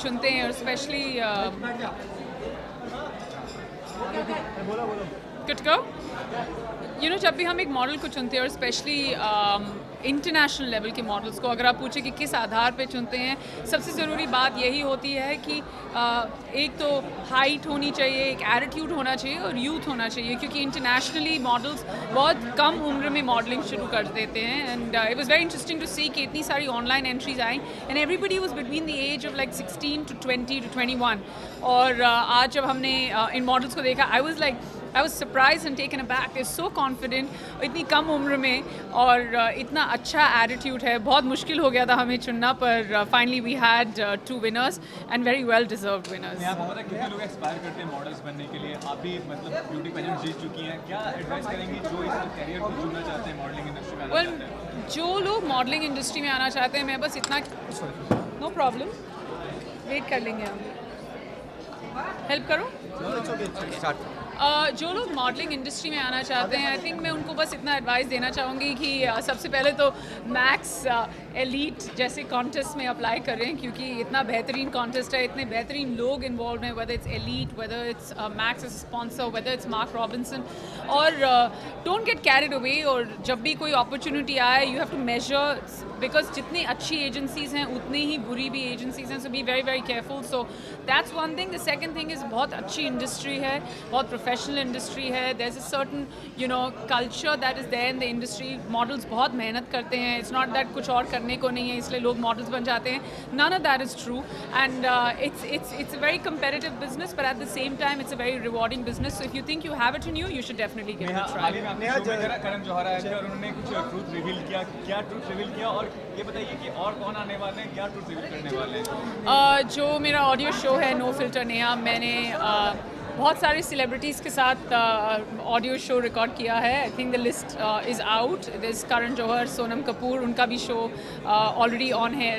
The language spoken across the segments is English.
चुनते हैं और स्पेशली गुड गो जब भी हम एक मॉडल को चुनते हैं और स्पेशली इंटरनेशनल लेवल के मॉडल्स को अगर आप पूछें कि किस आधार पे चुनते हैं, सबसे ज़रूरी बात यही होती है कि एक तो हाइट होनी चाहिए, एक एटीट्यूड होना चाहिए और यूथ होना चाहिए, क्योंकि इंटरनेशनली मॉडल्स बहुत कम उम्र में मॉडलिंग शुरू कर देते हैं. And it was very interesting to see कि इतनी सारी ऑनलाइन एंट्रीज आई and everybody was between the age of like 16 to 20 to 21. और आज जब हमने इन मॉडल्स को देखा, I was surprised and taken aback. They're so confident, इतनी कम उम्र में, और इतना अच्छा एटीट्यूड है. बहुत मुश्किल हो गया था हमें चुनना, पर finally we had 2 winners and very well deserved winners. आप पता कितने लोग एक्सपायर करते हैं मॉडल्स बनने के लिए? आप भी मतलब ब्यूटी पेजेंट जीत चुकी हैं. क्या एडवाइस करेंगी जो इस करियर को चुनना चाहते हैं, मॉडलिंग इंडस्ट्री में आना चाहते हैं? जो लोग मॉडलिंग इंडस्ट्री में आना चाहते हैं, मैं बस इतना, नो प्रॉब्लम, वेट कर लेंगे हम. हेल्प करो. जो लोग मॉडलिंग इंडस्ट्री में आना चाहते हैं, आई थिंक मैं उनको बस इतना एडवाइस देना चाहूँगी कि सबसे पहले तो मैक्स एलीट जैसे कॉन्टेस्ट में अप्लाई करें, क्योंकि इतना बेहतरीन कॉन्टेस्ट है, इतने बेहतरीन लोग इन्वॉल्व हैं, whether it's Elite, whether it's Max as sponsor, whether it's Mark Robinson. और डोंट गेट कैरिड अवे, और जब भी कोई अपॉर्चुनिटी आए you have to measure, because जितनी अच्छी एजेंसीज हैं उतनी ही बुरी भी एजेंसीज हैं, so be very very careful. So that's one thing. The second thing is बहुत अच्छी इंडस्ट्री है, बहुत प्रोफेशनल इंडस्ट्री है. There is a certain culture that is there in the industry. Models बहुत मेहनत करते हैं. इट्स नॉट दैट कुछ और करने को नहीं है इसलिए लोग मॉडल्स बन जाते हैं. None of that is true. And it's a very competitive business, but at the same time it's a very rewarding business. So if you think you have it in you, you should definitely give it a try. Neha Karan Johar आए थे और उन्होंने कुछ truth reveal किया. क्या truth reveal किया, और ये बताइए कि और कौन आने वाले हैं, क्या ट्रूथ रिवील करने वाले हैं? जो मेरा ऑडियो शो है नो फिल्टर नेहा, मैंने बहुत सारे सेलिब्रिटीज़ के साथ ऑडियो शो रिकॉर्ड किया है. I think the list is out. This Karan Johar, Sonam Kapoor, उनका भी शो ऑलरेडी ऑन है.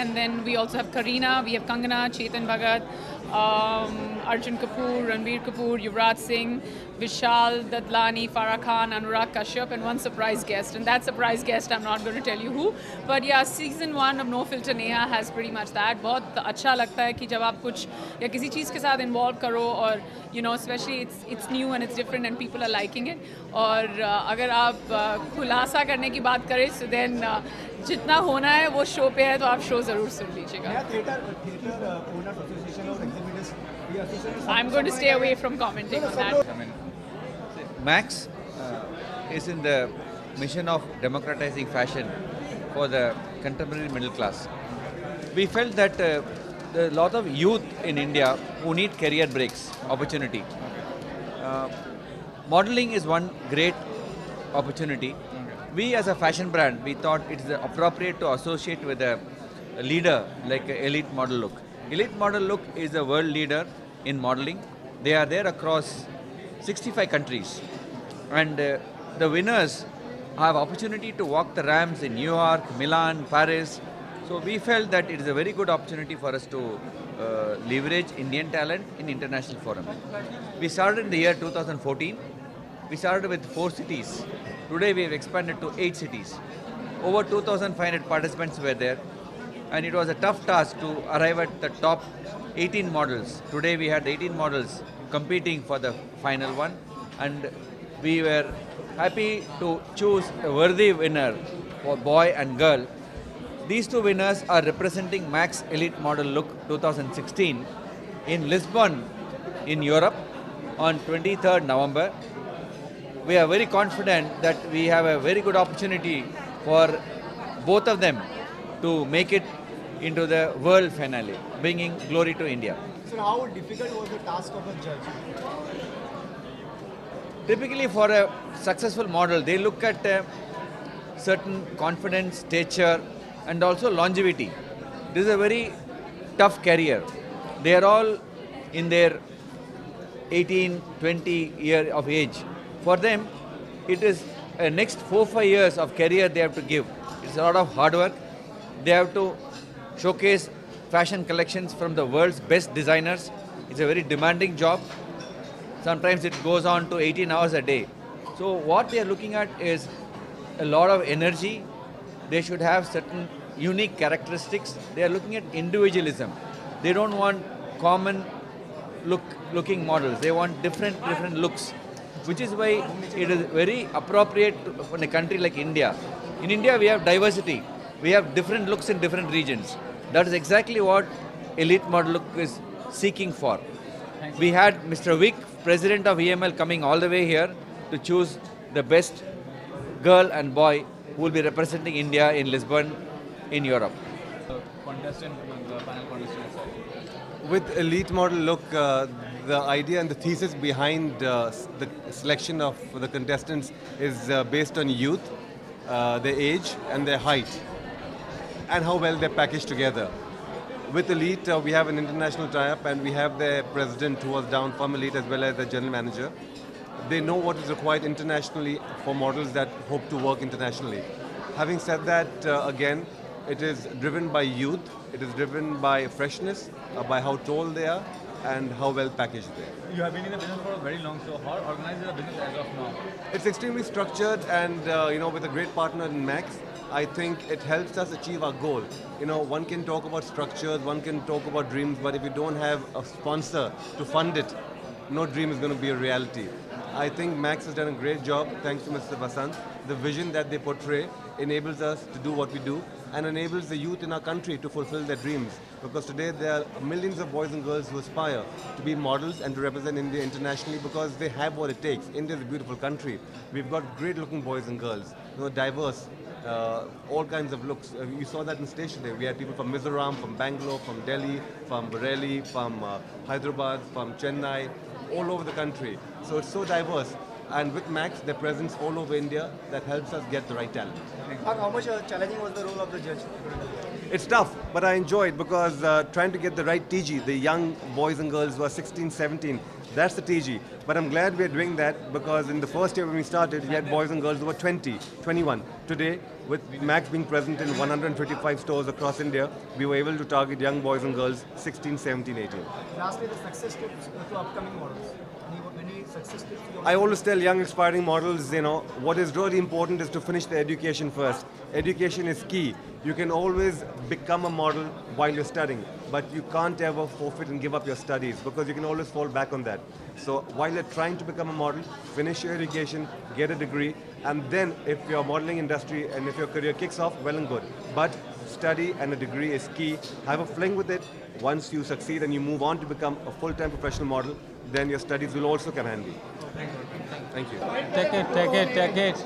And then we also have Kareena, we have Kangana, Chetan Bhagat, Arjun Kapoor, Ranbir Kapoor, Yuvraj Singh, Vishal Dadlani, Farah Khan, Anurag Kashyap, and one surprise guest. And that surprise guest, I'm not going to tell you who. But yeah, season 1 of No Filter Neha has pretty much that. बहुत अच्छा लगता है कि जब आप कुछ या किसी चीज़ के साथ इन्वॉल्व करो, और especially it's new and it's different and people are liking it. और अगर आप खुलासा करने की बात करें, so then जितना होना है वो शो पे है, तो आप शो ज़रूर सुन लीजिएगा. I'm going to stay away from commenting on that. Max is in the mission of democratizing fashion for the contemporary middle class. We felt that there are a lot of youth in India who need career breaks, opportunity. Modeling is one great opportunity. We as a fashion brand, we thought it is appropriate to associate with a leader like Elite Model Look. Elite Model Look is a world leader in modeling. They are there across 65 countries. And the winners have opportunity to walk the ramps in New York, Milan, Paris. So we felt that it is a very good opportunity for us to leverage Indian talent in international forum. We started in the year 2014. We started with 4 cities. Today we have expanded to 8 cities. Over 2,500 participants were there. And it was a tough task to arrive at the top 18 models. Today we had 18 models competing for the final one. And we were happy to choose a worthy winner for boy and girl. These 2 winners are representing Max Elite Model Look 2016 in Lisbon in Europe on 23rd November. We are very confident that we have a very good opportunity for both of them to make it into the world finale, bringing glory to India. So how difficult was the task of a judge? Typically for a successful model, they look at certain confidence, stature, and also longevity. This is a very tough career. They are all in their 18, 20 year of age. For them, it is a next 4-5 years of career they have to give. It's a lot of hard work. They have to showcase fashion collections from the world's best designers. It's a very demanding job. Sometimes it goes on to 18 hours a day. So what they are looking at is a lot of energy. They should have certain unique characteristics. They are looking at individualism. They don't want common looking models. They want different looks, which is why it is very appropriate in a country like India. In India, we have diversity. We have different looks in different regions. That is exactly what elite model look is seeking for. We had Mr. Vic, president of EML, coming all the way here to choose the best girl and boy who will be representing India in Lisbon, in Europe. Contestant, the panel contestant. With elite model look, the idea and the thesis behind the selection of the contestants is based on youth, their age and their height, and how well they're packaged together. With Elite, we have an international tie-up, and we have their president who was down from Elite as well as the general manager. They know what is required internationally for models that hope to work internationally. Having said that, again, it is driven by youth, it is driven by freshness, by how tall they are, and how well packaged they are. You have been in the business for a very long, so how organized is the business as of now? It's extremely structured, and with a great partner in Max, I think it helps us achieve our goal. One can talk about structures, one can talk about dreams, but if you don't have a sponsor to fund it, no dream is going to be a reality. I think Max has done a great job, thanks to Mr. Vasant. The vision that they portray enables us to do what we do and enables the youth in our country to fulfill their dreams. Because today there are millions of boys and girls who aspire to be models and to represent India internationally because they have what it takes. India is a beautiful country. We've got great looking boys and girls, diverse, all kinds of looks. You saw that in station day. We had people from Mizoram, from Bangalore, from Delhi, from Bareilly, from Hyderabad, from Chennai, all over the country. So it's so diverse. And with Max, their presence all over India, that helps us get the right talent. How much challenging was the role of the judge? It's tough, but I enjoy it because trying to get the right TG, the young boys and girls who are 16, 17, that's the TG. But I'm glad we're doing that because in the first year when we started, we had boys and girls who were 20, 21. Today, with Max being present in 155 stores across India, we were able to target young boys and girls 16, 17, 18. Lastly, the success tips to upcoming models. Any success tips? I always tell young aspiring models, what is really important is to finish the education first. Education is key. You can always become a model while you're studying, but you can't ever forfeit and give up your studies because you can always fall back on that. So while you're trying to become a model, finish your education, get a degree, and then if your modeling industry and if your career kicks off, well and good. But study and a degree is key. Have a fling with it. Once you succeed and you move on to become a full-time professional model, then your studies will also come handy. Thank you. Take it.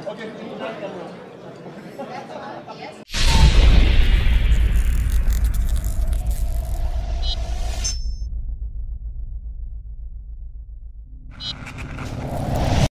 Okay.